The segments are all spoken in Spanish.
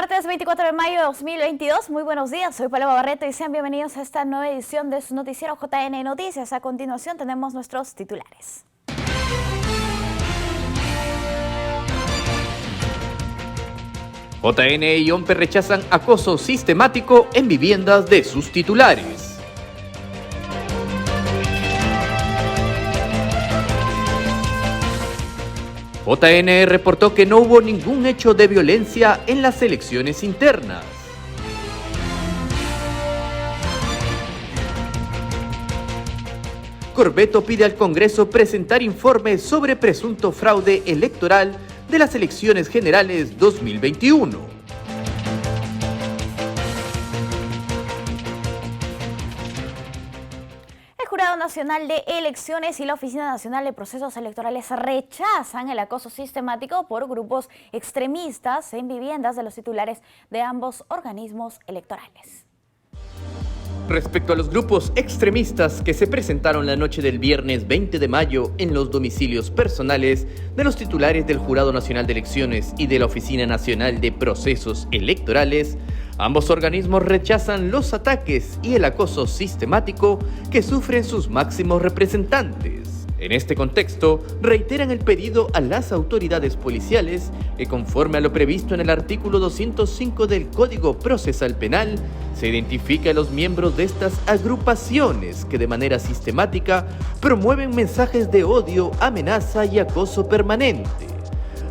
Martes 24 de mayo de 2022, muy buenos días, soy Paloma Barreto y sean bienvenidos a esta nueva edición de su noticiero JN Noticias. A continuación tenemos nuestros titulares. JN y OMPE rechazan acoso sistemático en viviendas de sus titulares. JN reportó que no hubo ningún hecho de violencia en las elecciones internas. Corbeto pide al Congreso presentar informes sobre presunto fraude electoral de las elecciones generales 2021. El Jurado Nacional de Elecciones y la Oficina Nacional de Procesos Electorales rechazan el acoso sistemático por grupos extremistas en viviendas de los titulares de ambos organismos electorales. Respecto a los grupos extremistas que se presentaron la noche del viernes 20 de mayo en los domicilios personales de los titulares del Jurado Nacional de Elecciones y de la Oficina Nacional de Procesos Electorales, ambos organismos rechazan los ataques y el acoso sistemático que sufren sus máximos representantes. En este contexto, reiteran el pedido a las autoridades policiales que, conforme a lo previsto en el artículo 205 del Código Procesal Penal, se identifique a los miembros de estas agrupaciones que de manera sistemática promueven mensajes de odio, amenaza y acoso permanente.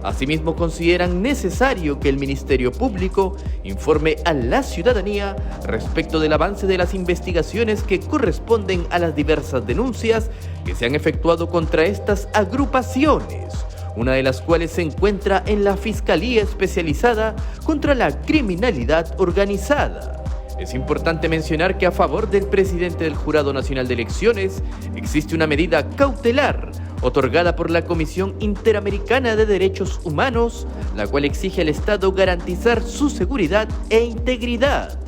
Asimismo, consideran necesario que el Ministerio Público informe a la ciudadanía respecto del avance de las investigaciones que corresponden a las diversas denuncias que se han efectuado contra estas agrupaciones, una de las cuales se encuentra en la Fiscalía Especializada contra la Criminalidad Organizada. Es importante mencionar que a favor del presidente del Jurado Nacional de Elecciones existe una medida cautelar otorgada por la Comisión Interamericana de Derechos Humanos, la cual exige al Estado garantizar su seguridad e integridad.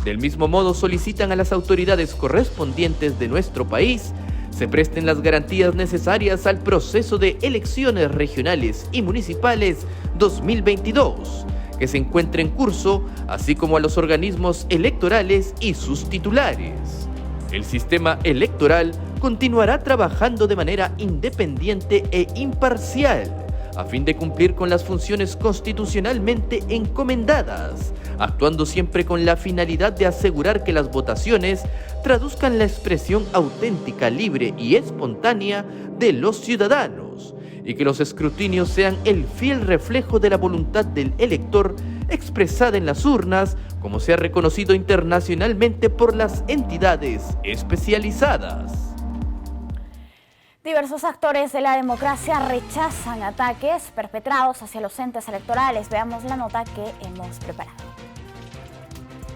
Del mismo modo, solicitan a las autoridades correspondientes de nuestro país se presten las garantías necesarias al proceso de elecciones regionales y municipales 2022, que se encuentra en curso, así como a los organismos electorales y sus titulares. El sistema electoral continuará trabajando de manera independiente e imparcial, a fin de cumplir con las funciones constitucionalmente encomendadas, actuando siempre con la finalidad de asegurar que las votaciones traduzcan la expresión auténtica, libre y espontánea de los ciudadanos, y que los escrutinios sean el fiel reflejo de la voluntad del elector expresada en las urnas, como se ha reconocido internacionalmente por las entidades especializadas. Diversos actores de la democracia rechazan ataques perpetrados hacia los entes electorales. Veamos la nota que hemos preparado.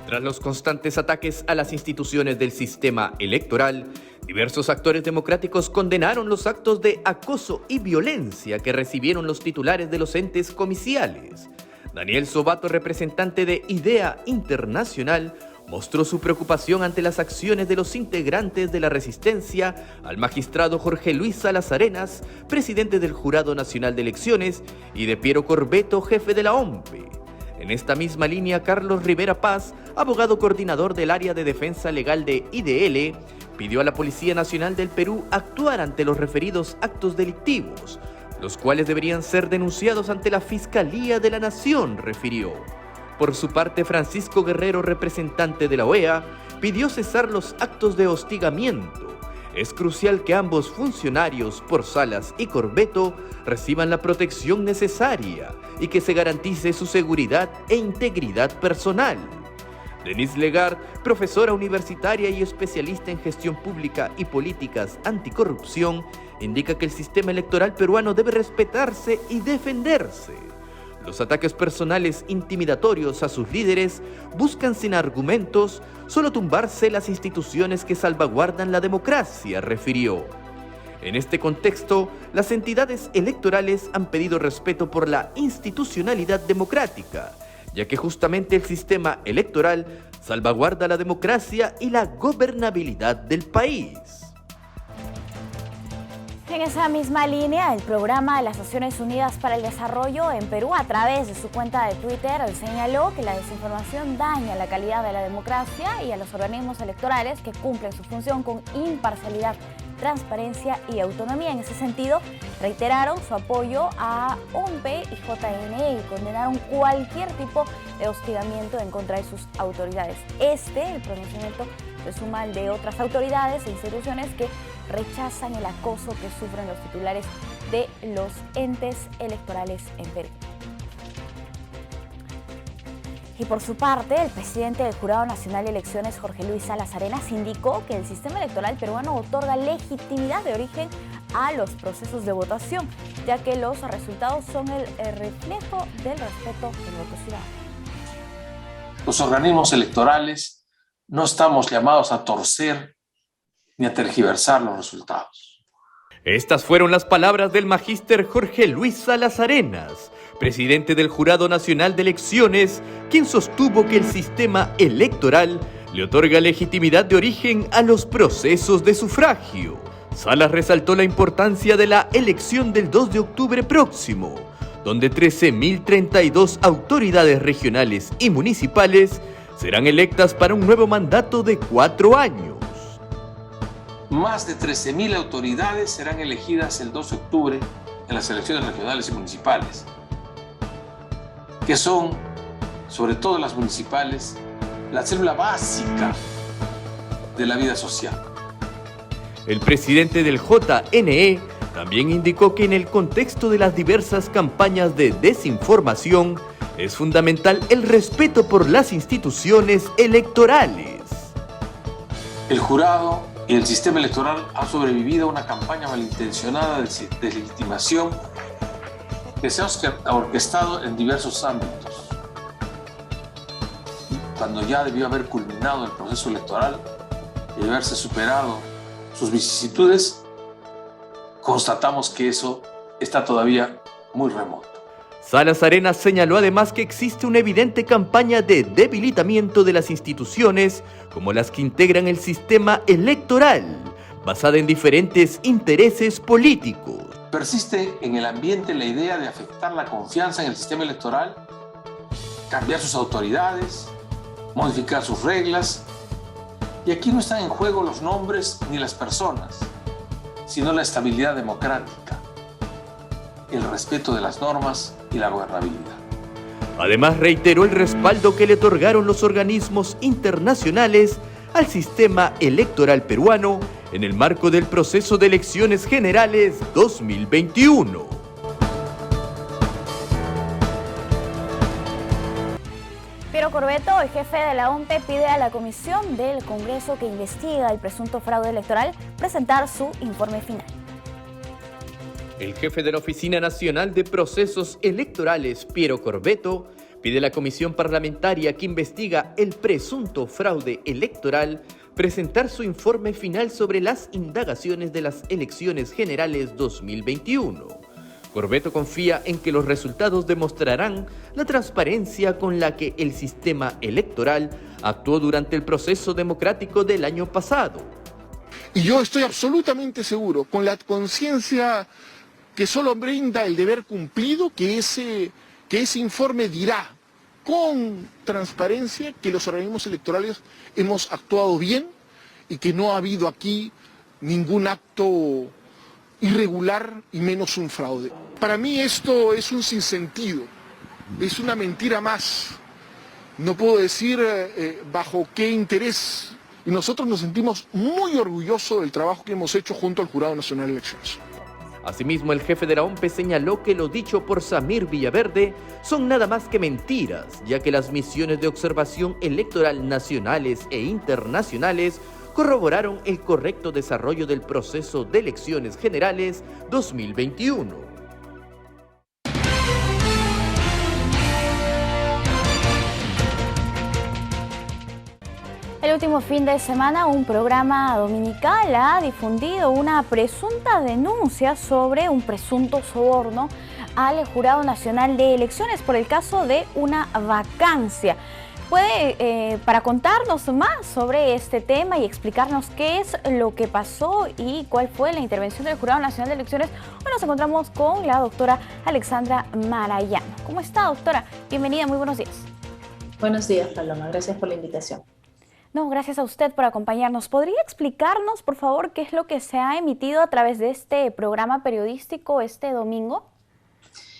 Tras los constantes ataques a las instituciones del sistema electoral, diversos actores democráticos condenaron los actos de acoso y violencia que recibieron los titulares de los entes comiciales. Daniel Sobato, representante de IDEA Internacional, mostró su preocupación ante las acciones de los integrantes de la resistencia al magistrado Jorge Luis Salas Arenas, presidente del Jurado Nacional de Elecciones, y de Piero Corbeto, jefe de la OMPE. En esta misma línea, Carlos Rivera Paz, abogado coordinador del área de defensa legal de IDL, pidió a la Policía Nacional del Perú actuar ante los referidos actos delictivos, los cuales deberían ser denunciados ante la Fiscalía de la Nación, refirió. Por su parte, Francisco Guerrero, representante de la OEA, pidió cesar los actos de hostigamiento. Es crucial que ambos funcionarios, por Salas y Corbeto, reciban la protección necesaria y que se garantice su seguridad e integridad personal. Denise Legard, profesora universitaria y especialista en gestión pública y políticas anticorrupción, indica que el sistema electoral peruano debe respetarse y defenderse. Los ataques personales intimidatorios a sus líderes buscan sin argumentos solo tumbarse las instituciones que salvaguardan la democracia, refirió. En este contexto, las entidades electorales han pedido respeto por la institucionalidad democrática, ya que justamente el sistema electoral salvaguarda la democracia y la gobernabilidad del país. En esa misma línea, el programa de las Naciones Unidas para el Desarrollo en Perú, a través de su cuenta de Twitter, señaló que la desinformación daña la calidad de la democracia y a los organismos electorales que cumplen su función con imparcialidad, transparencia y autonomía. En ese sentido, reiteraron su apoyo a OMPE y JNE y condenaron cualquier tipo de hostigamiento en contra de sus autoridades. El pronunciamiento se suma al de otras autoridades e instituciones que rechazan el acoso que sufren los titulares de los entes electorales en Perú. Y por su parte, el presidente del Jurado Nacional de Elecciones, Jorge Luis Salas Arenas, indicó que el sistema electoral peruano otorga legitimidad de origen a los procesos de votación, ya que los resultados son el reflejo del respeto del voto ciudadano. Los organismos electorales no estamos llamados a torcer ni a tergiversar los resultados. Estas fueron las palabras del magíster Jorge Luis Salas Arenas, presidente del Jurado Nacional de Elecciones, quien sostuvo que el sistema electoral le otorga legitimidad de origen a los procesos de sufragio. Salas resaltó la importancia de la elección del 2 de octubre próximo, donde 13.032 autoridades regionales y municipales serán electas para un nuevo mandato de 4 años. Más de 13.000 autoridades serán elegidas el 2 de octubre en las elecciones regionales y municipales, que son, sobre todo las municipales, la célula básica de la vida social. El presidente del JNE también indicó que en el contexto de las diversas campañas de desinformación es fundamental el respeto por las instituciones electorales. El jurado y el sistema electoral han sobrevivido a una campaña malintencionada de deslegitimación que se ha orquestado en diversos ámbitos. Cuando ya debió haber culminado el proceso electoral y haberse superado sus vicisitudes, constatamos que eso está todavía muy remoto. Salas Arenas señaló además que existe una evidente campaña de debilitamiento de las instituciones como las que integran el sistema electoral, basada en diferentes intereses políticos. Persiste en el ambiente la idea de afectar la confianza en el sistema electoral, cambiar sus autoridades, modificar sus reglas. Y aquí no están en juego los nombres ni las personas, sino la estabilidad democrática, el respeto de las normas y la gobernabilidad. Además, reiteró el respaldo que le otorgaron los organismos internacionales al sistema electoral peruano en el marco del proceso de elecciones generales 2021. Piero Corbeto, el jefe de la OMPE, pide a la comisión del Congreso que investiga el presunto fraude electoral presentar su informe final. El jefe de la Oficina Nacional de Procesos Electorales, Piero Corbeto, pide a la comisión parlamentaria que investiga el presunto fraude electoral presentar su informe final sobre las indagaciones de las elecciones generales 2021. Corbeto confía en que los resultados demostrarán la transparencia con la que el sistema electoral actuó durante el proceso democrático del año pasado. Y yo estoy absolutamente seguro, con la conciencia que solo brinda el deber cumplido, que ese informe dirá con transparencia que los organismos electorales hemos actuado bien y que no ha habido aquí ningún acto irregular y menos un fraude. Para mí esto es un sinsentido, es una mentira más. No puedo decir bajo qué interés. Y nosotros nos sentimos muy orgullosos del trabajo que hemos hecho junto al Jurado Nacional de Elecciones. Asimismo, el jefe de la OMPE señaló que lo dicho por Samir Villaverde son nada más que mentiras, ya que las misiones de observación electoral nacionales e internacionales corroboraron el correcto desarrollo del proceso de elecciones generales 2021. El último fin de semana, un programa dominical ha difundido una presunta denuncia sobre un presunto soborno al Jurado Nacional de Elecciones por el caso de una vacancia. ¿Puede, para contarnos más sobre este tema y explicarnos qué es lo que pasó y cuál fue la intervención del Jurado Nacional de Elecciones? Hoy nos encontramos con la doctora Alexandra Marayano. ¿Cómo está, doctora? Bienvenida, muy buenos días. Buenos días, Paloma. Gracias por la invitación. No, gracias a usted por acompañarnos. ¿Podría explicarnos, por favor, qué es lo que se ha emitido a través de este programa periodístico este domingo?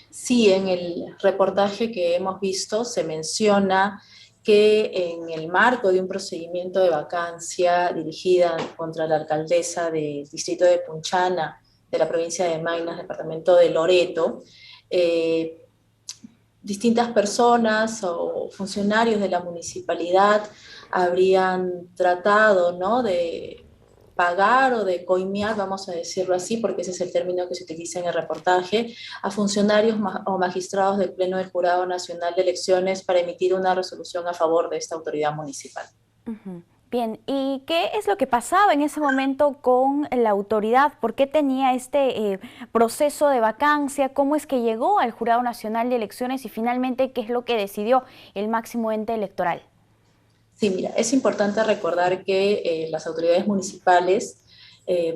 Sí, en el reportaje que hemos visto se menciona que en el marco de un procedimiento de vacancia dirigida contra la alcaldesa del distrito de Punchana, de la provincia de Maynas, departamento de Loreto, distintas personas o funcionarios de la municipalidad habrían tratado, ¿no?, de pagar o de coimear, vamos a decirlo así, porque ese es el término que se utiliza en el reportaje, a funcionarios o magistrados del Pleno del Jurado Nacional de Elecciones para emitir una resolución a favor de esta autoridad municipal. Bien, ¿y qué es lo que pasaba en ese momento con la autoridad? ¿Por qué tenía este proceso de vacancia? ¿Cómo es que llegó al Jurado Nacional de Elecciones? Y finalmente, ¿qué es lo que decidió el máximo ente electoral? Sí, mira, es importante recordar que las autoridades municipales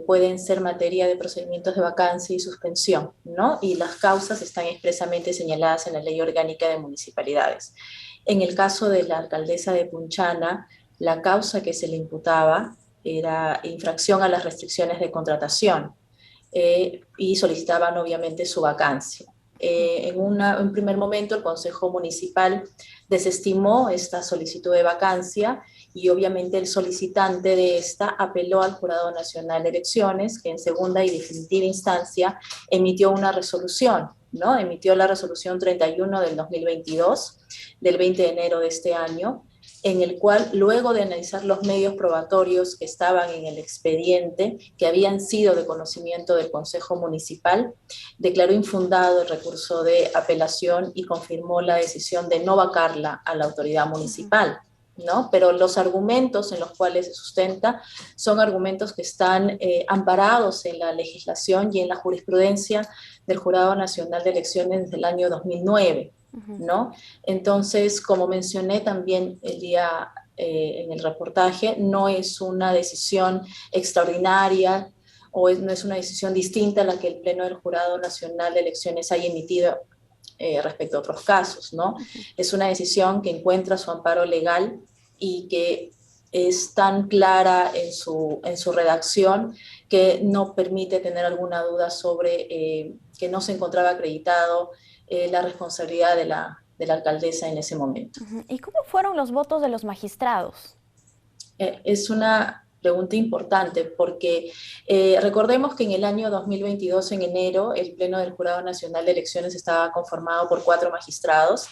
pueden ser materia de procedimientos de vacancia y suspensión, ¿no? Y las causas están expresamente señaladas en la Ley Orgánica de Municipalidades. En el caso de la alcaldesa de Punchana, la causa que se le imputaba era infracción a las restricciones de contratación y solicitaban obviamente su vacancia. En un primer momento el Consejo Municipal desestimó esta solicitud de vacancia y obviamente el solicitante de esta apeló al Jurado Nacional de Elecciones, que en segunda y definitiva instancia emitió una resolución, ¿no? Emitió la resolución 31 del 2022, del 20 de enero de este año, en el cual, luego de analizar los medios probatorios que estaban en el expediente, que habían sido de conocimiento del Consejo Municipal, declaró infundado el recurso de apelación y confirmó la decisión de no vacarla a la autoridad municipal, ¿no? Pero los argumentos en los cuales se sustenta son argumentos que están amparados en la legislación y en la jurisprudencia del Jurado Nacional de Elecciones desde el año 2009. ¿No? Entonces, como mencioné también el día en el reportaje, no es una decisión extraordinaria o no es una decisión distinta a la que el Pleno del Jurado Nacional de Elecciones haya emitido respecto a otros casos, ¿no? Es una decisión que encuentra su amparo legal y que es tan clara en su redacción que no permite tener alguna duda sobre que no se encontraba acreditado la responsabilidad de la alcaldesa en ese momento. ¿Y cómo fueron los votos de los magistrados? Es una pregunta importante porque recordemos que en el año 2022, en enero, el Pleno del Jurado Nacional de Elecciones estaba conformado por 4 magistrados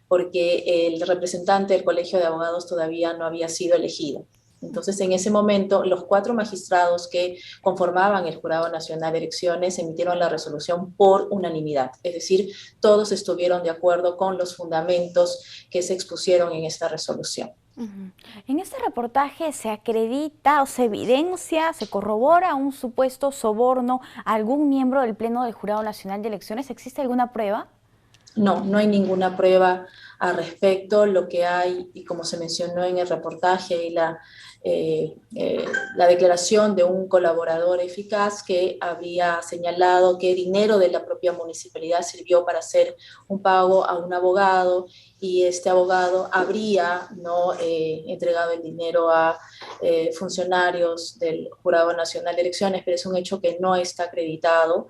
porque el representante del Colegio de Abogados todavía no había sido elegido. Entonces, en ese momento, los 4 magistrados que conformaban el Jurado Nacional de Elecciones emitieron la resolución por unanimidad, es decir, todos estuvieron de acuerdo con los fundamentos que se expusieron en esta resolución. En este reportaje se acredita o se evidencia, se corrobora un supuesto soborno a algún miembro del Pleno del Jurado Nacional de Elecciones. ¿Existe alguna prueba? No, no hay ninguna prueba al respecto. Lo que hay, y como se mencionó en el reportaje, y la declaración de un colaborador eficaz que había señalado que dinero de la propia municipalidad sirvió para hacer un pago a un abogado y este abogado habría entregado el dinero a funcionarios del Jurado Nacional de Elecciones, pero es un hecho que no está acreditado.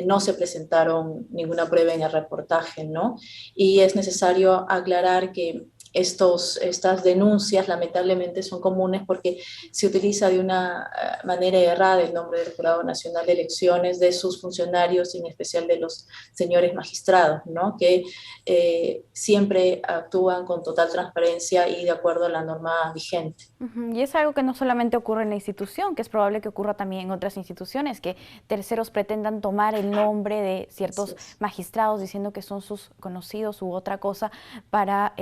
No se presentaron ninguna prueba en el reportaje, ¿no? Y es necesario aclarar que estas denuncias lamentablemente son comunes porque se utiliza de una manera errada el nombre del Jurado Nacional de Elecciones, de sus funcionarios, en especial de los señores magistrados, ¿no? Que siempre actúan con total transparencia y de acuerdo a la norma vigente. Y es algo que no solamente ocurre en la institución, que es probable que ocurra también en otras instituciones, que terceros pretendan tomar el nombre de ciertos magistrados diciendo que son sus conocidos u otra cosa para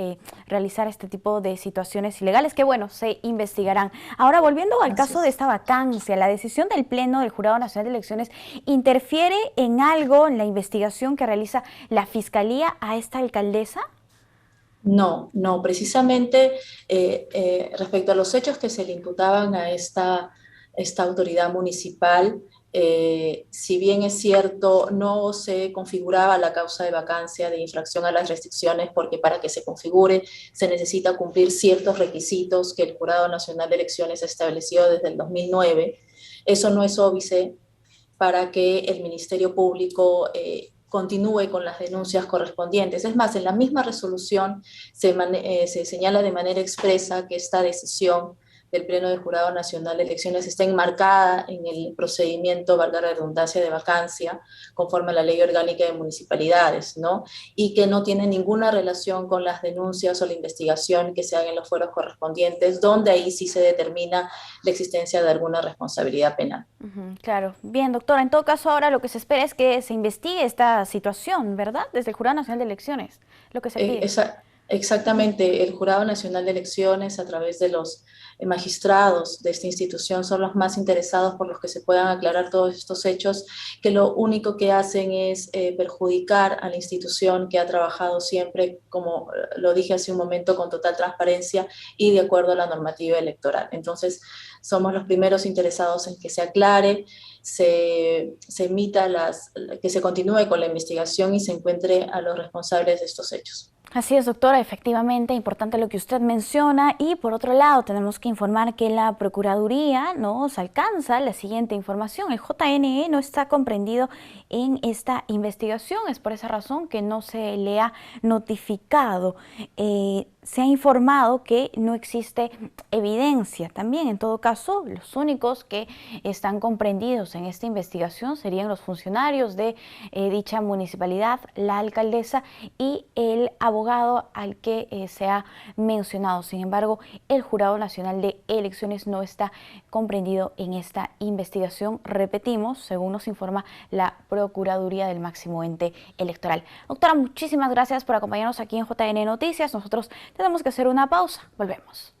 realizar este tipo de situaciones ilegales que, bueno, se investigarán. Ahora, volviendo al caso de esta vacancia, ¿la decisión del Pleno del Jurado Nacional de Elecciones interfiere en algo en la investigación que realiza la Fiscalía a esta alcaldesa? No, no, precisamente respecto a los hechos que se le imputaban a esta autoridad municipal, si bien es cierto, no se configuraba la causa de vacancia de infracción a las restricciones, porque para que se configure se necesita cumplir ciertos requisitos que el Jurado Nacional de Elecciones estableció desde el 2009. Eso no es óbice para que el Ministerio Público continúe con las denuncias correspondientes. Es más, en la misma resolución se señala de manera expresa que esta decisión del Pleno del Jurado Nacional de Elecciones está enmarcada en el procedimiento, valga la redundancia, de vacancia, conforme a la Ley Orgánica de Municipalidades, ¿no? Y que no tiene ninguna relación con las denuncias o la investigación que se hagan en los fueros correspondientes, donde ahí sí se determina la existencia de alguna responsabilidad penal. Claro. Bien, doctora, en todo caso ahora lo que se espera es que se investigue esta situación, ¿verdad? Desde el Jurado Nacional de Elecciones, lo que se pide. Exactamente, el Jurado Nacional de Elecciones, a través de los magistrados de esta institución, son los más interesados por los que se puedan aclarar todos estos hechos, que lo único que hacen es perjudicar a la institución que ha trabajado siempre, como lo dije hace un momento, con total transparencia y de acuerdo a la normativa electoral. Entonces, somos los primeros interesados en que se aclare, se emita que se continúe con la investigación y se encuentre a los responsables de estos hechos. Así es, doctora, efectivamente, importante lo que usted menciona. Y por otro lado, tenemos que informar que la Procuraduría nos alcanza la siguiente información. El JNE no está comprendido en esta investigación, es por esa razón que no se le ha notificado. Se ha informado que no existe evidencia. También, en todo caso, los únicos que están comprendidos en esta investigación serían los funcionarios de dicha municipalidad, la alcaldesa y el abogado al que se ha mencionado. Sin embargo, el Jurado Nacional de Elecciones no está comprendido en esta investigación. Repetimos, según nos informa la Procuraduría del máximo ente electoral. Doctora, muchísimas gracias por acompañarnos aquí en JN Noticias. Nosotros tenemos que hacer una pausa. Volvemos.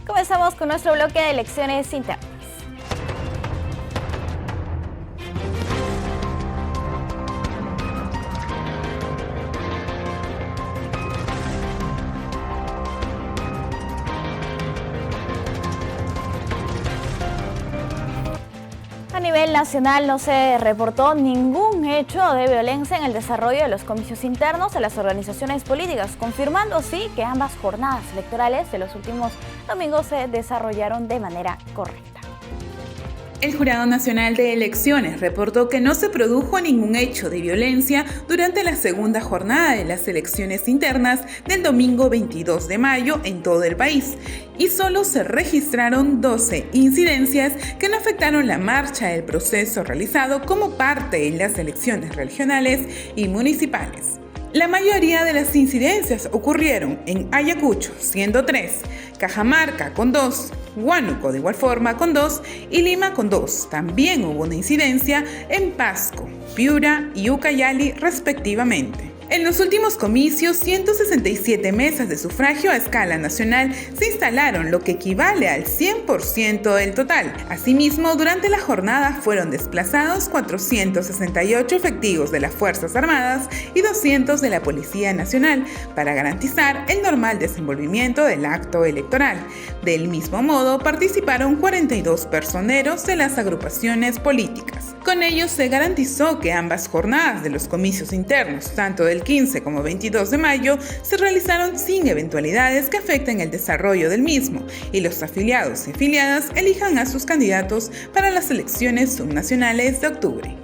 Comenzamos con nuestro bloque de elecciones internas. A nivel nacional no se reportó ningún hecho de violencia en el desarrollo de los comicios internos de las organizaciones políticas, confirmando así que ambas jornadas electorales de los últimos domingos se desarrollaron de manera correcta. El Jurado Nacional de Elecciones reportó que no se produjo ningún hecho de violencia durante la segunda jornada de las elecciones internas del domingo 22 de mayo en todo el país, y solo se registraron 12 incidencias que no afectaron la marcha del proceso realizado como parte de las elecciones regionales y municipales. La mayoría de las incidencias ocurrieron en Ayacucho, siendo 3, Cajamarca con 2, Huánuco de igual forma con 2 y Lima con 2. También hubo una incidencia en Pasco, Piura y Ucayali respectivamente. En los últimos comicios, 167 mesas de sufragio a escala nacional se instalaron, lo que equivale al 100% del total. Asimismo, durante la jornada fueron desplazados 468 efectivos de las Fuerzas Armadas y 200 de la Policía Nacional para garantizar el normal desenvolvimiento del acto electoral. Del mismo modo, participaron 42 personeros de las agrupaciones políticas. Con ello se garantizó que ambas jornadas de los comicios internos, tanto del 15 como 22 de mayo, se realizaron sin eventualidades que afecten el desarrollo del mismo, y los afiliados y afiliadas elijan a sus candidatos para las elecciones subnacionales de octubre.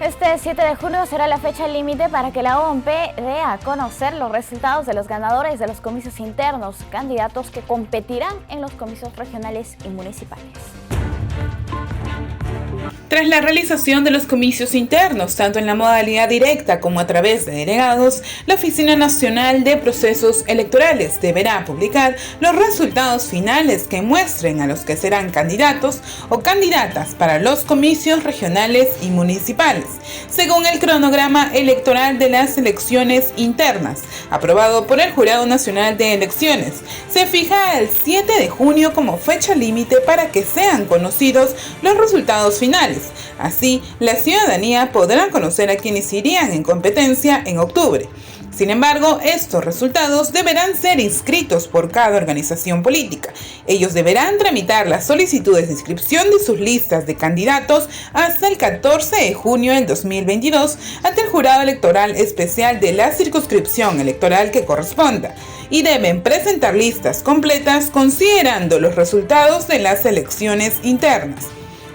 Este 7 de junio será la fecha límite para que la OMP dé a conocer los resultados de los ganadores de los comicios internos, candidatos que competirán en los comicios regionales y municipales. Tras la realización de los comicios internos, tanto en la modalidad directa como a través de delegados, la Oficina Nacional de Procesos Electorales deberá publicar los resultados finales que muestren a los que serán candidatos o candidatas para los comicios regionales y municipales, según el cronograma electoral de las elecciones internas, aprobado por el Jurado Nacional de Elecciones. Se fija el 7 de junio como fecha límite para que sean conocidos los resultados finales. Así, la ciudadanía podrá conocer a quienes irían en competencia en octubre. Sin embargo, estos resultados deberán ser inscritos por cada organización política. Ellos deberán tramitar las solicitudes de inscripción de sus listas de candidatos hasta el 14 de junio del 2022 ante el Jurado Electoral Especial de la circunscripción electoral que corresponda, y deben presentar listas completas considerando los resultados de las elecciones internas.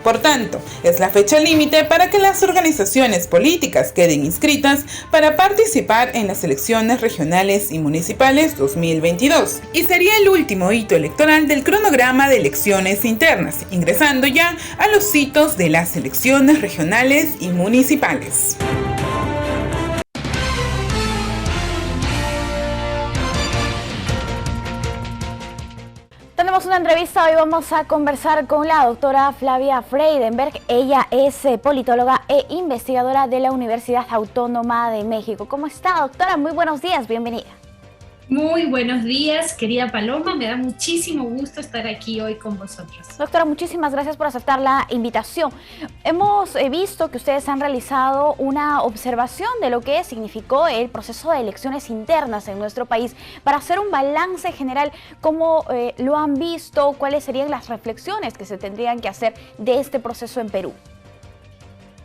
Por tanto, es la fecha límite para que las organizaciones políticas queden inscritas para participar en las elecciones regionales y municipales 2022. Y sería el último hito electoral del cronograma de elecciones internas, ingresando ya a los hitos de las elecciones regionales y municipales. Tenemos una entrevista, hoy vamos a conversar con la doctora Flavia Freidenberg. Ella es politóloga e investigadora de la Universidad Autónoma de México. ¿Cómo está, doctora? Muy buenos días, bienvenida. Muy buenos días, querida Paloma, me da muchísimo gusto estar aquí hoy con vosotros. Doctora, muchísimas gracias por aceptar la invitación. Hemos visto que ustedes han realizado una observación de lo que significó el proceso de elecciones internas en nuestro país. Para hacer un balance general, ¿cómo lo han visto? ¿Cuáles serían las reflexiones que se tendrían que hacer de este proceso en Perú?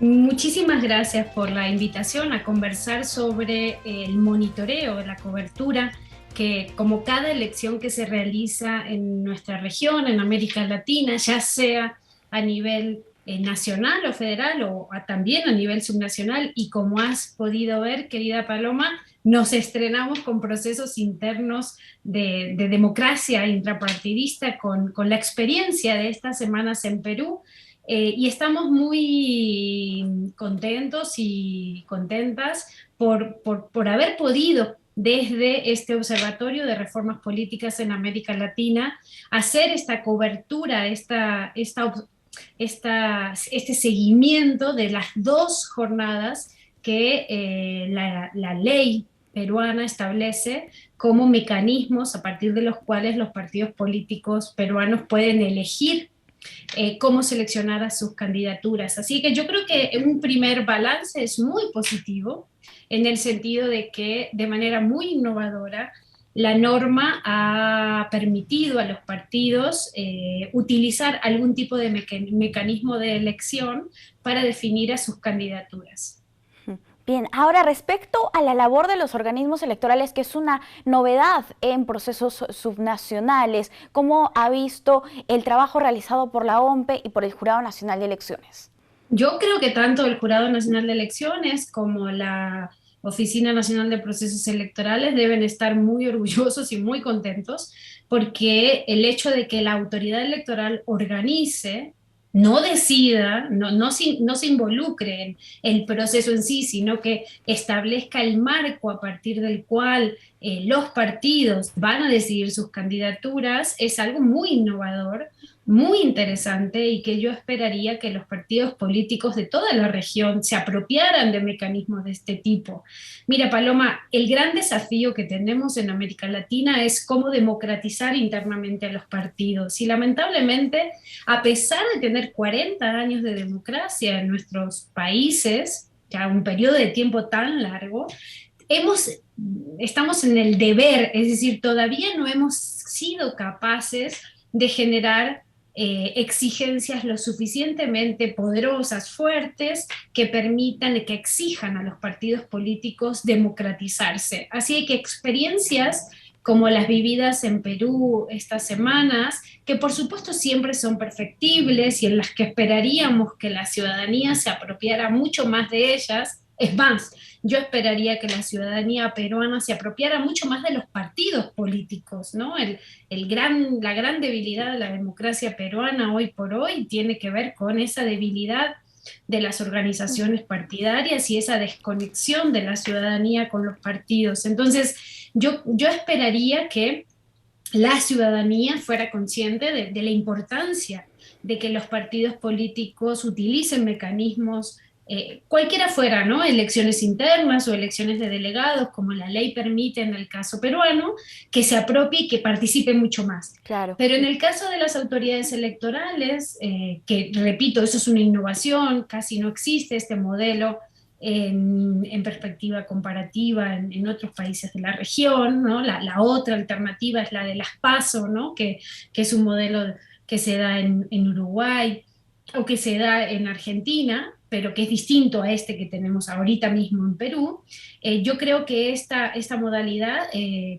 Muchísimas gracias por la invitación a conversar sobre el monitoreo, la cobertura que como cada elección que se realiza en nuestra región, en América Latina, ya sea a nivel nacional o federal o también a nivel subnacional, y como has podido ver, querida Paloma, nos estrenamos con procesos internos de democracia intrapartidista con la experiencia de estas semanas en Perú. Y estamos muy contentos y contentas por haber podido, desde este Observatorio de Reformas Políticas en América Latina, hacer esta cobertura, este seguimiento de las dos jornadas que la ley peruana establece como mecanismos a partir de los cuales los partidos políticos peruanos pueden elegir cómo seleccionar a sus candidaturas. Así que yo creo que un primer balance es muy positivo, en el sentido de que de manera muy innovadora la norma ha permitido a los partidos utilizar algún tipo de mecanismo de elección para definir a sus candidaturas. Bien, ahora respecto a la labor de los organismos electorales, que es una novedad en procesos subnacionales, ¿cómo ha visto el trabajo realizado por la OMPE y por el Jurado Nacional de Elecciones? Yo creo que tanto el Jurado Nacional de Elecciones como la Oficina Nacional de Procesos Electorales deben estar muy orgullosos y muy contentos, porque el hecho de que la autoridad electoral organice, no decida, no se involucre en el proceso en sí, sino que establezca el marco a partir del cual los partidos van a decidir sus candidaturas, es algo muy innovador, muy interesante, y que yo esperaría que los partidos políticos de toda la región se apropiaran de mecanismos de este tipo. Mira, Paloma, el gran desafío que tenemos en América Latina es cómo democratizar internamente a los partidos, y lamentablemente, a pesar de tener 40 años de democracia en nuestros países, ya un periodo de tiempo tan largo, estamos en el deber, es decir, todavía no hemos sido capaces de generar exigencias lo suficientemente poderosas, fuertes, que permitan, que exijan a los partidos políticos democratizarse. Así que experiencias como las vividas en Perú estas semanas, que por supuesto siempre son perfectibles y en las que esperaríamos que la ciudadanía se apropiara mucho más de ellas. Es más, yo esperaría que la ciudadanía peruana se apropiara mucho más de los partidos políticos, ¿no? La gran debilidad de la democracia peruana hoy por hoy tiene que ver con esa debilidad de las organizaciones partidarias y esa desconexión de la ciudadanía con los partidos. Entonces, yo esperaría que la ciudadanía fuera consciente de la importancia de que los partidos políticos utilicen mecanismos, cualquiera fuera, ¿no? Elecciones internas o elecciones de delegados, como la ley permite en el caso peruano, que se apropie y que participe mucho más. Claro. Pero en el caso de las autoridades electorales, que repito, eso es una innovación, casi no existe este modelo en perspectiva comparativa en otros países de la región, ¿no? La otra alternativa es la de las PASO, ¿no? Que es un modelo que se da en Uruguay o que se da en Argentina, pero que es distinto a este que tenemos ahorita mismo en Perú. Yo creo que esta modalidad,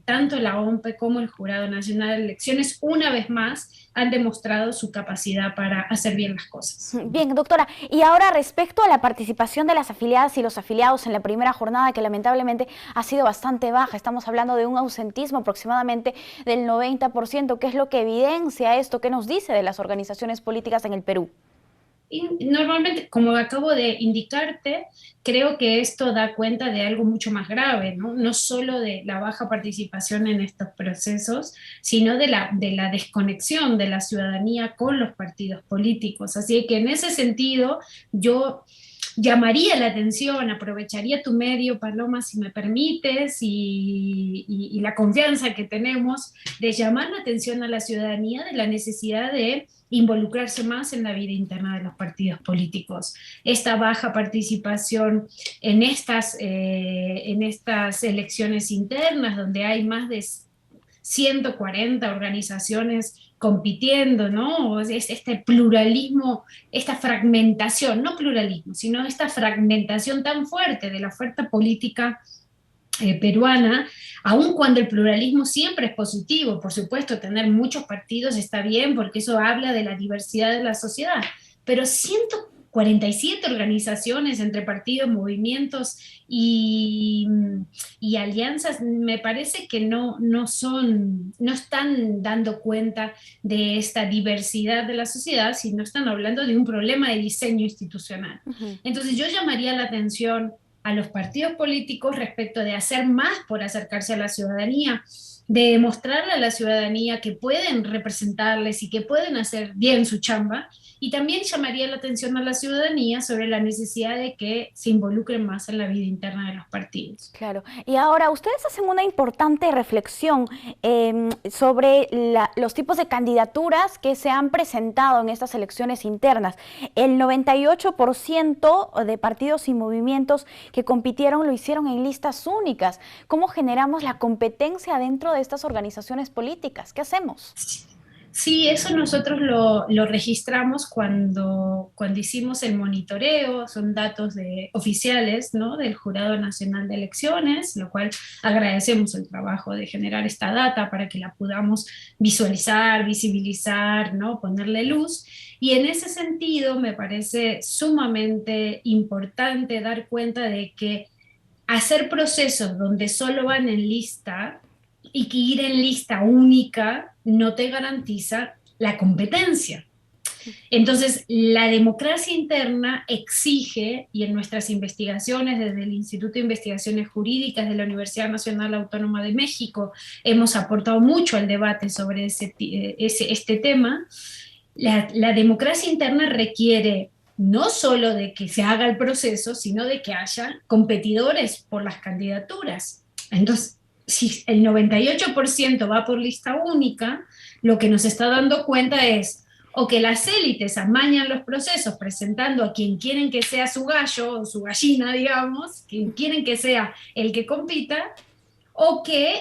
tanto la OMPE como el Jurado Nacional de Elecciones, una vez más, han demostrado su capacidad para hacer bien las cosas. Bien, doctora, y ahora respecto a la participación de las afiliadas y los afiliados en la primera jornada, que lamentablemente ha sido bastante baja, estamos hablando de un ausentismo aproximadamente del 90%, ¿qué es lo que evidencia esto? ¿Qué nos dice de las organizaciones políticas en el Perú? Y normalmente, como acabo de indicarte, creo que esto da cuenta de algo mucho más grave, ¿no? No solo de la baja participación en estos procesos, sino de la desconexión de la ciudadanía con los partidos políticos. Así que en ese sentido, yo llamaría la atención, aprovecharía tu medio, Paloma, si me permites, y la confianza que tenemos de llamar la atención a la ciudadanía de la necesidad de involucrarse más en la vida interna de los partidos políticos. Esta baja participación en estas elecciones internas, donde hay más de 140 organizaciones compitiendo, ¿no? Es este pluralismo, esta fragmentación, no pluralismo, sino esta fragmentación tan fuerte de la oferta política peruana, aun cuando el pluralismo siempre es positivo. Por supuesto, tener muchos partidos está bien, porque eso habla de la diversidad de la sociedad, pero 147 organizaciones entre partidos, movimientos y alianzas, me parece que no están dando cuenta de esta diversidad de la sociedad, sino están hablando de un problema de diseño institucional. Entonces yo llamaría la atención a los partidos políticos respecto de hacer más por acercarse a la ciudadanía, de demostrarle a la ciudadanía que pueden representarles y que pueden hacer bien su chamba, y también llamaría la atención a la ciudadanía sobre la necesidad de que se involucren más en la vida interna de los partidos. Claro, y ahora ustedes hacen una importante reflexión sobre los tipos de candidaturas que se han presentado en estas elecciones internas. El 98% de partidos y movimientos que compitieron lo hicieron en listas únicas. ¿Cómo generamos la competencia dentro de estas organizaciones políticas? ¿Qué hacemos? Sí, eso nosotros lo registramos cuando hicimos el monitoreo, son datos oficiales, ¿no? Del Jurado Nacional de Elecciones, lo cual agradecemos el trabajo de generar esta data para que la podamos visualizar, visibilizar, ¿no? Ponerle luz. Y en ese sentido me parece sumamente importante dar cuenta de que hacer procesos donde solo van en lista y que ir en lista única no te garantiza la competencia. Entonces, la democracia interna exige, y en nuestras investigaciones desde el Instituto de Investigaciones Jurídicas de la Universidad Nacional Autónoma de México, hemos aportado mucho al debate sobre este tema. La democracia interna requiere no solo de que se haga el proceso, sino de que haya competidores por las candidaturas. Entonces, si el 98% va por lista única, lo que nos está dando cuenta es o que las élites amañan los procesos presentando a quien quieren que sea su gallo o su gallina, digamos, quien quieren que sea el que compita, o que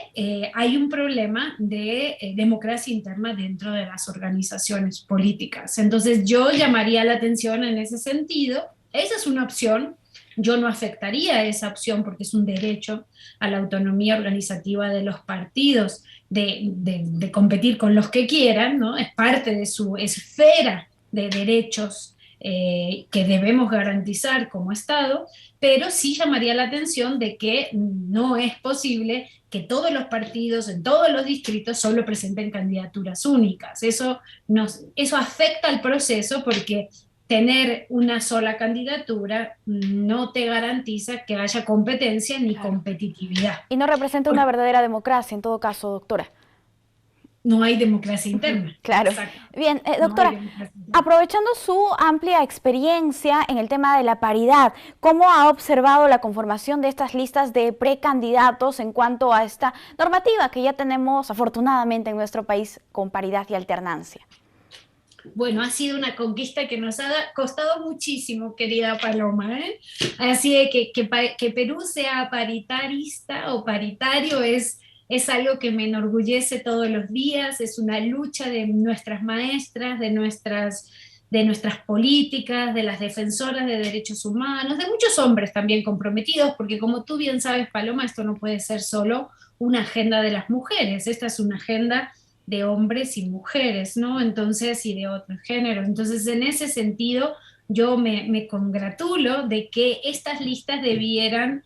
hay un problema de democracia interna dentro de las organizaciones políticas. Entonces yo llamaría la atención en ese sentido. Esa es una opción. Yo no afectaría esa opción porque es un derecho a la autonomía organizativa de los partidos de competir con los que quieran, ¿no? Es parte de su esfera de derechos que debemos garantizar como Estado, pero sí llamaría la atención de que no es posible que todos los partidos en todos los distritos solo presenten candidaturas únicas. Eso afecta al proceso porque tener una sola candidatura no te garantiza que haya competencia ni competitividad. Y no representa una verdadera democracia en todo caso, doctora. No hay democracia interna. Claro. Exacto. Bien, doctora, aprovechando su amplia experiencia en el tema de la paridad, ¿cómo ha observado la conformación de estas listas de precandidatos en cuanto a esta normativa que ya tenemos afortunadamente en nuestro país con paridad y alternancia? Bueno, ha sido una conquista que nos ha costado muchísimo, querida Paloma, ¿eh? Así de que Perú sea paritarista o paritario es algo que me enorgullece todos los días, es una lucha de nuestras maestras, de nuestras políticas, de las defensoras de derechos humanos, de muchos hombres también comprometidos, porque como tú bien sabes, Paloma, esto no puede ser solo una agenda de las mujeres, esta es una agenda de hombres y mujeres, ¿no? Entonces, y de otros géneros. Entonces, en ese sentido, yo me congratulo de que estas listas debieran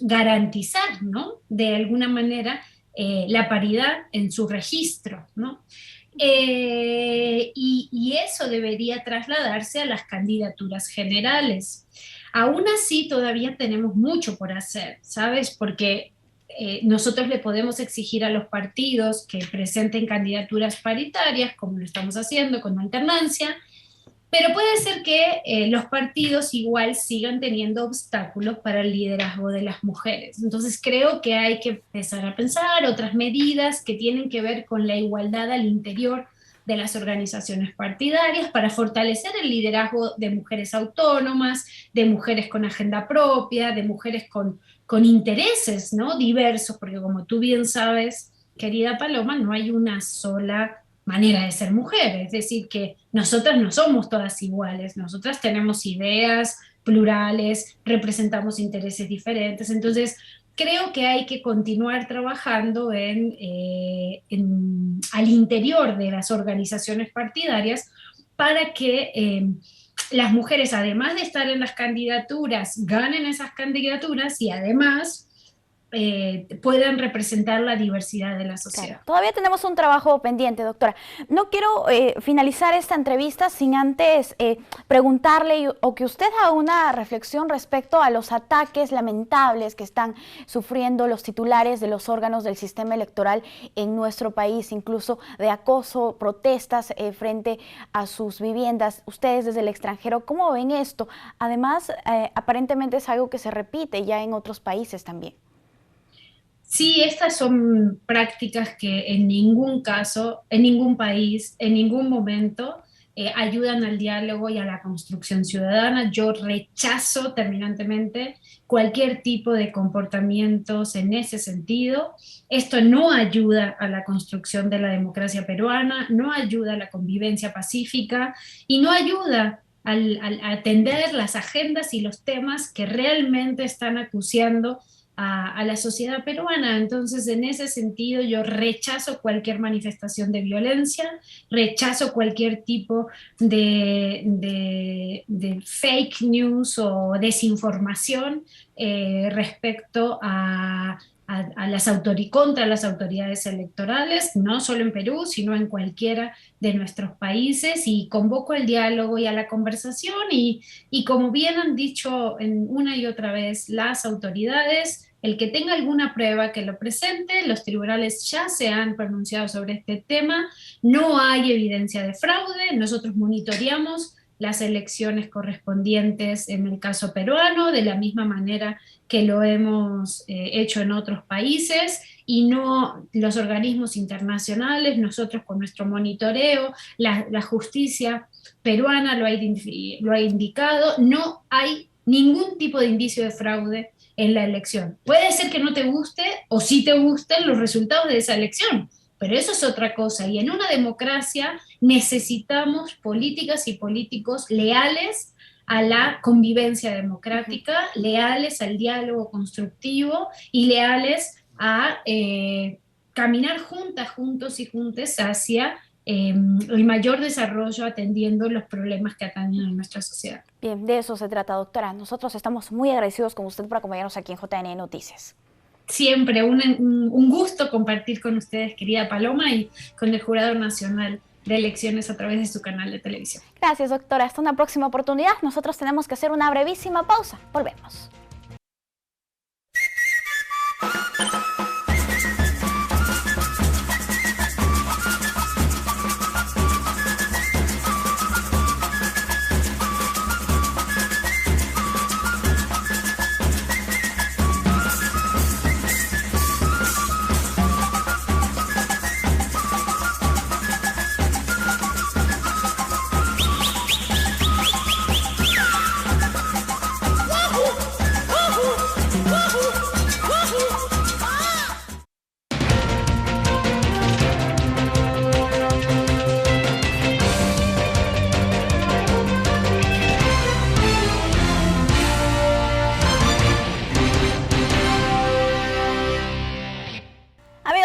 garantizar, ¿no? De alguna manera la paridad en su registro, ¿no? Y eso debería trasladarse a las candidaturas generales. Aún así, todavía tenemos mucho por hacer, ¿sabes? Porque nosotros le podemos exigir a los partidos que presenten candidaturas paritarias, como lo estamos haciendo con alternancia, pero puede ser que los partidos igual sigan teniendo obstáculos para el liderazgo de las mujeres. Entonces creo que hay que empezar a pensar otras medidas que tienen que ver con la igualdad al interior de las organizaciones partidarias para fortalecer el liderazgo de mujeres autónomas, de mujeres con agenda propia, de mujeres con intereses, ¿no? Diversos, porque como tú bien sabes, querida Paloma, no hay una sola manera de ser mujer, es decir, que nosotras no somos todas iguales, nosotras tenemos ideas plurales, representamos intereses diferentes, entonces creo que hay que continuar trabajando al interior de las organizaciones partidarias para que las mujeres, además de estar en las candidaturas, ganen esas candidaturas y además puedan representar la diversidad de la sociedad. Claro. Todavía tenemos un trabajo pendiente, doctora. No quiero finalizar esta entrevista sin antes preguntarle o que usted haga una reflexión respecto a los ataques lamentables que están sufriendo los titulares de los órganos del sistema electoral en nuestro país, incluso de acoso, protestas frente a sus viviendas. Ustedes desde el extranjero, ¿cómo ven esto? Además, aparentemente es algo que se repite ya en otros países también. Sí, estas son prácticas que en ningún caso, en ningún país, en ningún momento ayudan al diálogo y a la construcción ciudadana. Yo rechazo terminantemente cualquier tipo de comportamientos en ese sentido. Esto no ayuda a la construcción de la democracia peruana, no ayuda a la convivencia pacífica y no ayuda a atender las agendas y los temas que realmente están acuciando a la sociedad peruana. Entonces, en ese sentido, yo rechazo cualquier manifestación de violencia, rechazo cualquier tipo de fake news o desinformación respecto contra las autoridades electorales, no solo en Perú, sino en cualquiera de nuestros países, y convoco al diálogo y a la conversación, y como bien han dicho una y otra vez las autoridades, el que tenga alguna prueba que lo presente, los tribunales ya se han pronunciado sobre este tema, no hay evidencia de fraude, nosotros monitoreamos las elecciones correspondientes en el caso peruano, de la misma manera que lo hemos hecho en otros países, y no los organismos internacionales, nosotros con nuestro monitoreo, la justicia peruana lo ha indicado, no hay ningún tipo de indicio de fraude en la elección. Puede ser que no te guste o sí te gusten los resultados de esa elección, pero eso es otra cosa, y en una democracia necesitamos políticas y políticos leales a la convivencia democrática, leales al diálogo constructivo y leales a caminar juntas, juntos y juntas hacia el mayor desarrollo atendiendo los problemas que atañen a nuestra sociedad. Bien, de eso se trata, doctora. Nosotros estamos muy agradecidos con usted por acompañarnos aquí en JN Noticias. Siempre un gusto compartir con ustedes, querida Paloma, y con el Jurado Nacional de Elecciones a través de su canal de televisión. Gracias, doctora. Hasta una próxima oportunidad. Nosotros tenemos que hacer una brevísima pausa. Volvemos.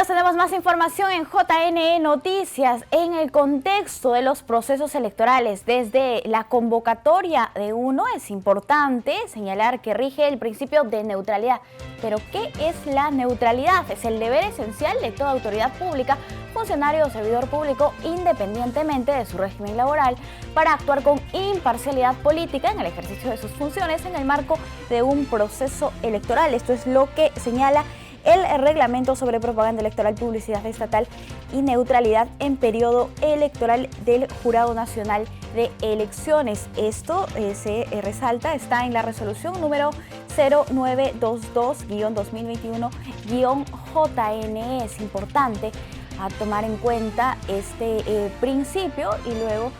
Tenemos más información en JNE Noticias. En el contexto de los procesos electorales, desde la convocatoria de uno, es importante señalar que rige el principio de neutralidad. Pero ¿qué es la neutralidad? Es el deber esencial de toda autoridad pública, funcionario o servidor público, independientemente de su régimen laboral, para actuar con imparcialidad política en el ejercicio de sus funciones en el marco de un proceso electoral. Esto es lo que señala el reglamento sobre propaganda electoral, publicidad estatal y neutralidad en periodo electoral del Jurado Nacional de Elecciones. Esto se resalta, está en la resolución número 0922-2021-JNE. Es importante a tomar en cuenta este principio y luego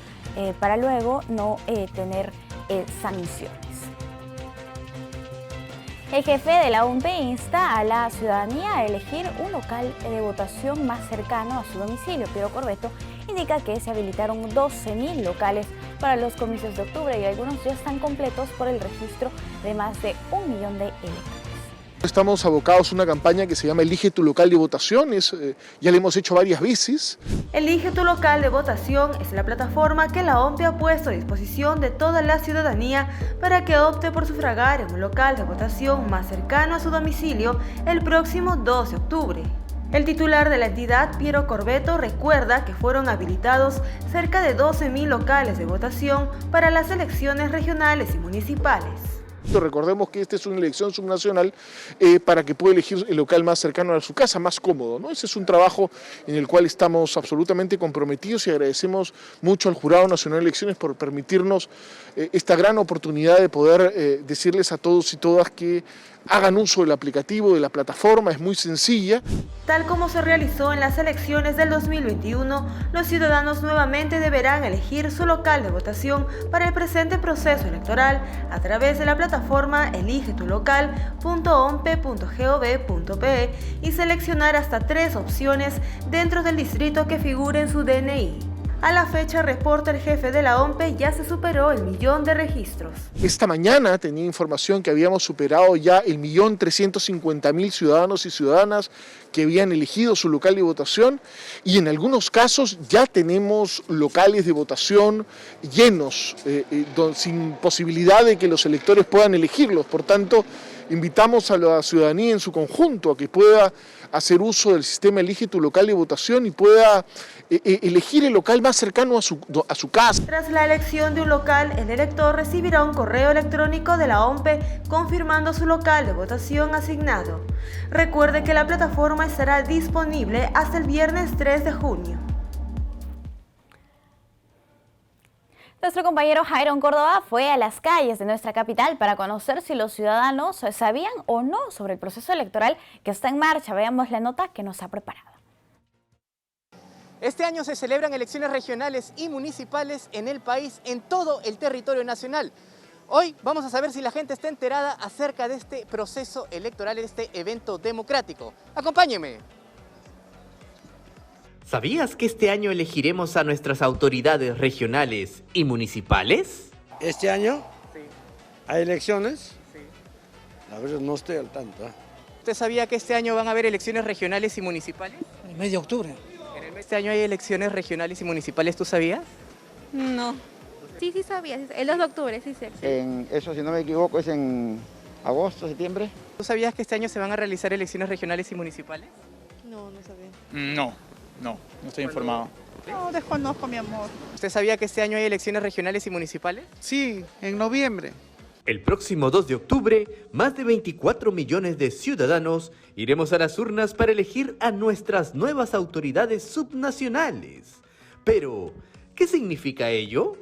para luego no tener sanciones. El jefe de la OMP insta a la ciudadanía a elegir un local de votación más cercano a su domicilio. Piero Corbeto indica que se habilitaron 12.000 locales para los comicios de octubre y algunos ya están completos por el registro de más de 1 millón de electores. Estamos abocados a una campaña que se llama Elige tu local de votación, ya la hemos hecho varias veces. Elige tu local de votación es la plataforma que la OMP ha puesto a disposición de toda la ciudadanía para que opte por sufragar en un local de votación más cercano a su domicilio el próximo 2 de octubre. El titular de la entidad, Piero Corbeto, recuerda que fueron habilitados cerca de 12.000 locales de votación para las elecciones regionales y municipales. Recordemos que esta es una elección subnacional para que pueda elegir el local más cercano a su casa, más cómodo, ¿no? Ese es un trabajo en el cual estamos absolutamente comprometidos y agradecemos mucho al Jurado Nacional de Elecciones por permitirnos esta gran oportunidad de poder decirles a todos y todas que hagan uso del aplicativo, de la plataforma, es muy sencilla. Tal como se realizó en las elecciones del 2021, los ciudadanos nuevamente deberán elegir su local de votación para el presente proceso electoral a través de la plataforma eligetulocal.ompe.gov.pe y seleccionar hasta 3 opciones dentro del distrito que figure en su DNI. A la fecha, reporta el jefe de la OMP, ya se superó el 1 millón de registros. Esta mañana tenía información que habíamos superado ya el 1.350.000 ciudadanos y ciudadanas que habían elegido su local de votación y en algunos casos ya tenemos locales de votación llenos, sin posibilidad de que los electores puedan elegirlos. Por tanto, invitamos a la ciudadanía en su conjunto a que pueda hacer uso del sistema Elige tu local de votación y pueda elegir el local más cercano a su casa. Tras la elección de un local, el elector recibirá un correo electrónico de la OMP confirmando su local de votación asignado. Recuerde que la plataforma estará disponible hasta el viernes 3 de junio. Nuestro compañero Jairon Córdoba fue a las calles de nuestra capital para conocer si los ciudadanos sabían o no sobre el proceso electoral que está en marcha. Veamos la nota que nos ha preparado. Este año se celebran elecciones regionales y municipales en el país, en todo el territorio nacional. Hoy vamos a saber si la gente está enterada acerca de este proceso electoral, de este evento democrático. Acompáñeme. ¿Sabías que este año elegiremos a nuestras autoridades regionales y municipales? ¿Este año? Sí. ¿Hay elecciones? Sí. La verdad no estoy al tanto. ¿Usted sabía que este año van a haber elecciones regionales y municipales? En el mes de octubre. En el mes de este año hay elecciones regionales y municipales, ¿tú sabías? No. Sí sabía. El 2 de octubre, sí sé. Eso, si no me equivoco, es en agosto, septiembre. ¿Tú sabías que este año se van a realizar elecciones regionales y municipales? No sabía. No estoy informado. No, desconozco, mi amor. ¿Usted sabía que este año hay elecciones regionales y municipales? Sí, en noviembre. El próximo 2 de octubre, más de 24 millones de ciudadanos iremos a las urnas para elegir a nuestras nuevas autoridades subnacionales. Pero, ¿qué significa ello?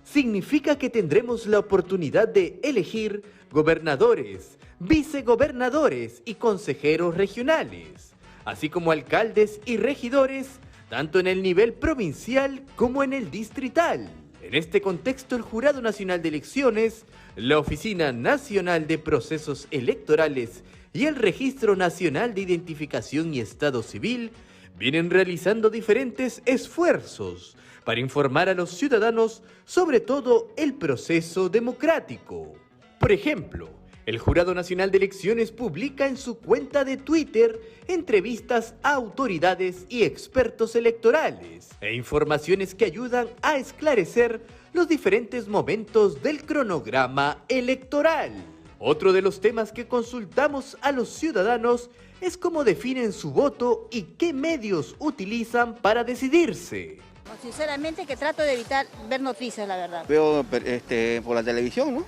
Significa que tendremos la oportunidad de elegir gobernadores, vicegobernadores y consejeros regionales, así como alcaldes y regidores, tanto en el nivel provincial como en el distrital. En este contexto, el Jurado Nacional de Elecciones, la Oficina Nacional de Procesos Electorales y el Registro Nacional de Identificación y Estado Civil vienen realizando diferentes esfuerzos para informar a los ciudadanos sobre todo el proceso democrático. Por ejemplo, el Jurado Nacional de Elecciones publica en su cuenta de Twitter entrevistas a autoridades y expertos electorales e informaciones que ayudan a esclarecer los diferentes momentos del cronograma electoral. Otro de los temas que consultamos a los ciudadanos es cómo definen su voto y qué medios utilizan para decidirse. Sinceramente que trato de evitar ver noticias, la verdad. Veo por la televisión, ¿no?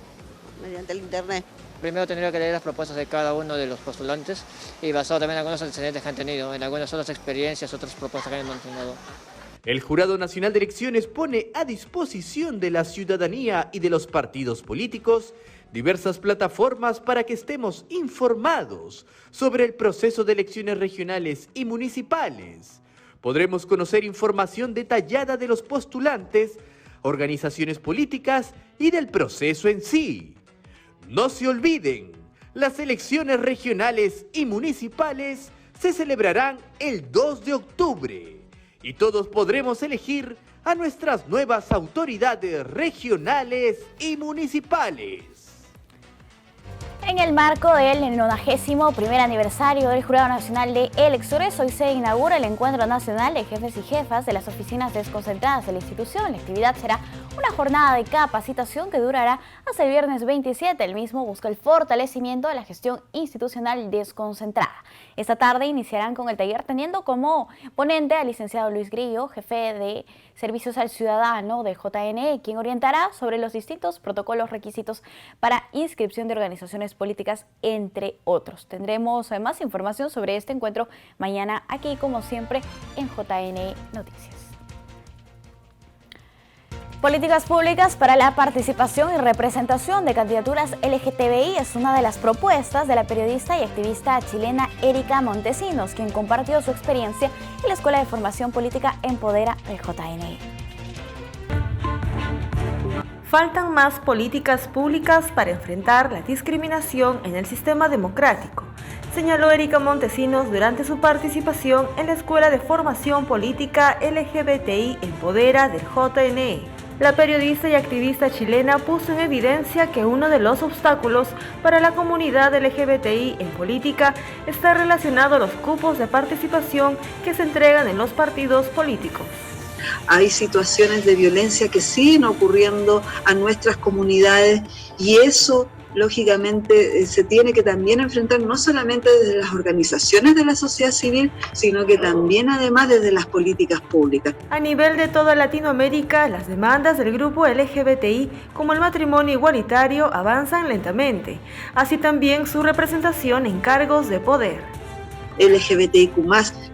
Mediante el internet. Primero tendría que leer las propuestas de cada uno de los postulantes y basado también en algunos antecedentes que han tenido, en algunas otras experiencias, otras propuestas que han mantenido. El Jurado Nacional de Elecciones pone a disposición de la ciudadanía y de los partidos políticos diversas plataformas para que estemos informados sobre el proceso de elecciones regionales y municipales. Podremos conocer información detallada de los postulantes, organizaciones políticas y del proceso en sí. No se olviden, las elecciones regionales y municipales se celebrarán el 2 de octubre y todos podremos elegir a nuestras nuevas autoridades regionales y municipales. En el marco del 91º aniversario del Jurado Nacional de Elecciones, hoy se inaugura el Encuentro Nacional de Jefes y Jefas de las Oficinas Desconcentradas de la institución. La actividad será una jornada de capacitación que durará hasta el viernes 27. El mismo busca el fortalecimiento de la gestión institucional desconcentrada. Esta tarde iniciarán con el taller teniendo como ponente al licenciado Luis Grillo, jefe de Servicios al Ciudadano de JNE, quien orientará sobre los distintos protocolos, requisitos para inscripción de organizaciones políticas, entre otros. Tendremos más información sobre este encuentro mañana aquí, como siempre, en JNE Noticias. Políticas públicas para la participación y representación de candidaturas LGTBI es una de las propuestas de la periodista y activista chilena Erika Montesinos, quien compartió su experiencia en la Escuela de Formación Política Empodera del JNE. Faltan más políticas públicas para enfrentar la discriminación en el sistema democrático, señaló Erika Montesinos durante su participación en la Escuela de Formación Política LGBTI Empodera del JNE. La periodista y activista chilena puso en evidencia que uno de los obstáculos para la comunidad LGBTI en política está relacionado a los cupos de participación que se entregan en los partidos políticos. Hay situaciones de violencia que siguen ocurriendo a nuestras comunidades y eso lógicamente se tiene que también enfrentar no solamente desde las organizaciones de la sociedad civil, sino que también además desde las políticas públicas. A nivel de toda Latinoamérica, las demandas del grupo LGBTI, como el matrimonio igualitario, avanzan lentamente, así también su representación en cargos de poder. LGBTIQ+,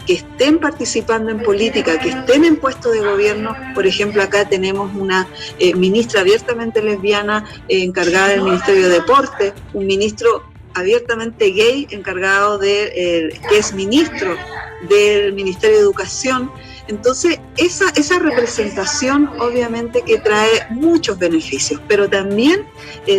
que estén participando en política, que estén en puestos de gobierno. Por ejemplo, acá tenemos una ministra abiertamente lesbiana encargada del Ministerio de Deporte, un ministro abiertamente gay encargado que es ministro del Ministerio de Educación. Entonces, esa representación obviamente que trae muchos beneficios, pero también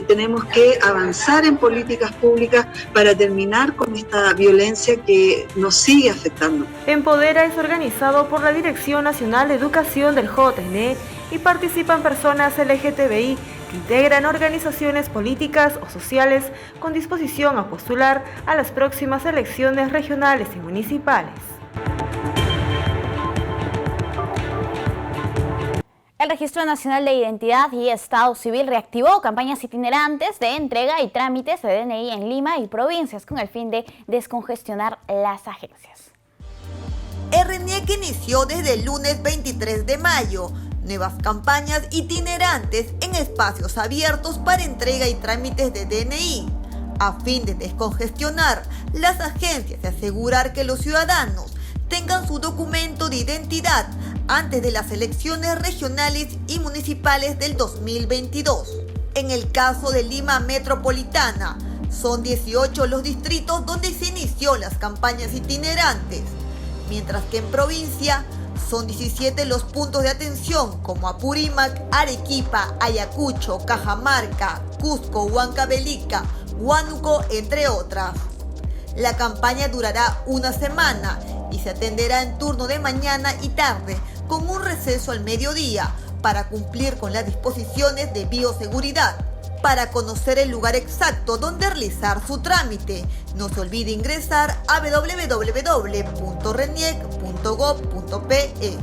tenemos que avanzar en políticas públicas para terminar con esta violencia que nos sigue afectando. Empodera es organizado por la Dirección Nacional de Educación del JNE y participan personas LGTBI que integran organizaciones políticas o sociales con disposición a postular a las próximas elecciones regionales y municipales. El Registro Nacional de Identidad y Estado Civil reactivó campañas itinerantes de entrega y trámites de DNI en Lima y provincias con el fin de descongestionar las agencias. El RENIEC inició desde el lunes 23 de mayo nuevas campañas itinerantes en espacios abiertos para entrega y trámites de DNI, a fin de descongestionar las agencias y asegurar que los ciudadanos tengan su documento de identidad antes de las elecciones regionales y municipales del 2022. En el caso de Lima Metropolitana, son 18 los distritos donde se inició las campañas itinerantes, mientras que en provincia son 17 los puntos de atención como Apurímac, Arequipa, Ayacucho, Cajamarca, Cusco, Huancavelica, Huánuco, entre otras. La campaña durará una semana y se atenderá en turno de mañana y tarde con un receso al mediodía para cumplir con las disposiciones de bioseguridad. Para conocer el lugar exacto donde realizar su trámite, no se olvide ingresar a www.reniec.gov.pe.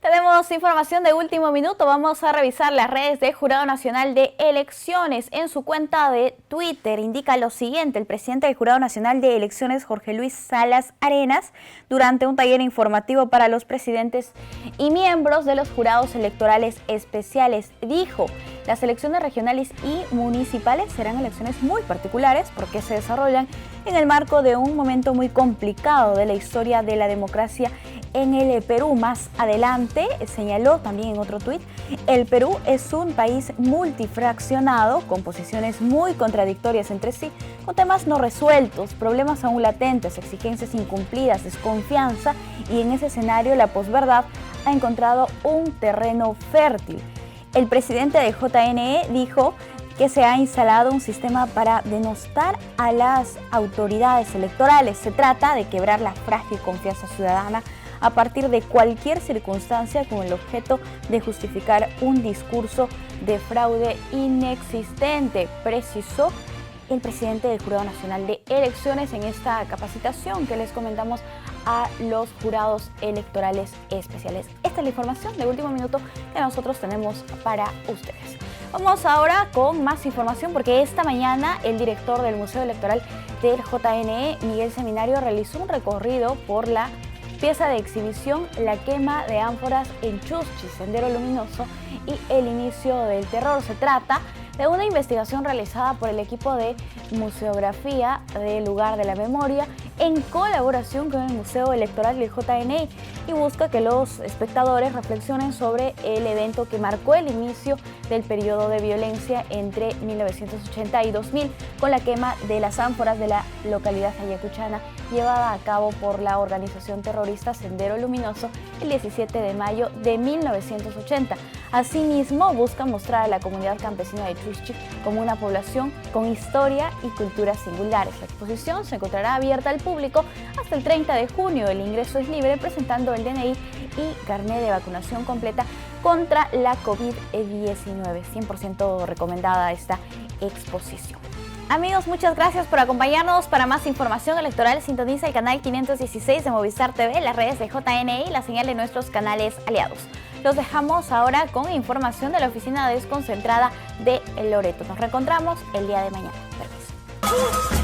Tenemos información de último minuto. Vamos a revisar las redes del Jurado Nacional de Elecciones. En su cuenta de Twitter indica lo siguiente: el presidente del Jurado Nacional de Elecciones, Jorge Luis Salas Arenas, durante un taller informativo para los presidentes y miembros de los jurados electorales especiales, dijo: las elecciones regionales y municipales serán elecciones muy particulares porque se desarrollan en el marco de un momento muy complicado de la historia de la democracia en el Perú. Más adelante señaló también en otro tuit: el Perú es un país multifraccionado con posiciones muy contradictorias entre sí, con temas no resueltos, problemas aún latentes, exigencias incumplidas, desconfianza, y en ese escenario la posverdad ha encontrado un terreno fértil. El presidente de JNE dijo que se ha instalado un sistema para denostar a las autoridades electorales. Se trata de quebrar la frágil confianza ciudadana a partir de cualquier circunstancia con el objeto de justificar un discurso de fraude inexistente, precisó el presidente del Jurado Nacional de Elecciones en esta capacitación que les comentamos a los jurados electorales especiales. Esta es la información de último minuto que nosotros tenemos para ustedes. Vamos ahora con más información, porque esta mañana el director del Museo Electoral del JNE, Miguel Seminario, realizó un recorrido por la pieza de exhibición La quema de ánforas en Chuschi, Sendero Luminoso y el inicio del terror. Se trata de una investigación realizada por el equipo de museografía del lugar de la memoria en colaboración con el Museo Electoral del JNE, y busca que los espectadores reflexionen sobre el evento que marcó el inicio del periodo de violencia entre 1980 y 2000 con la quema de las ánforas de la localidad ayacuchana llevada a cabo por la organización terrorista Sendero Luminoso el 17 de mayo de 1980. Asimismo, busca mostrar a la comunidad campesina de Chuschi como una población con historia y culturas singulares. La exposición se encontrará abierta al público hasta el 30 de junio. El ingreso es libre presentando el DNI y carnet de vacunación completa contra la COVID-19. 100% recomendada esta exposición. Amigos, muchas gracias por acompañarnos. Para más información electoral, sintoniza el canal 516 de Movistar TV, las redes de JNE y la señal de nuestros canales aliados. Los dejamos ahora con información de la oficina desconcentrada de Loreto. Nos reencontramos el día de mañana. Permiso.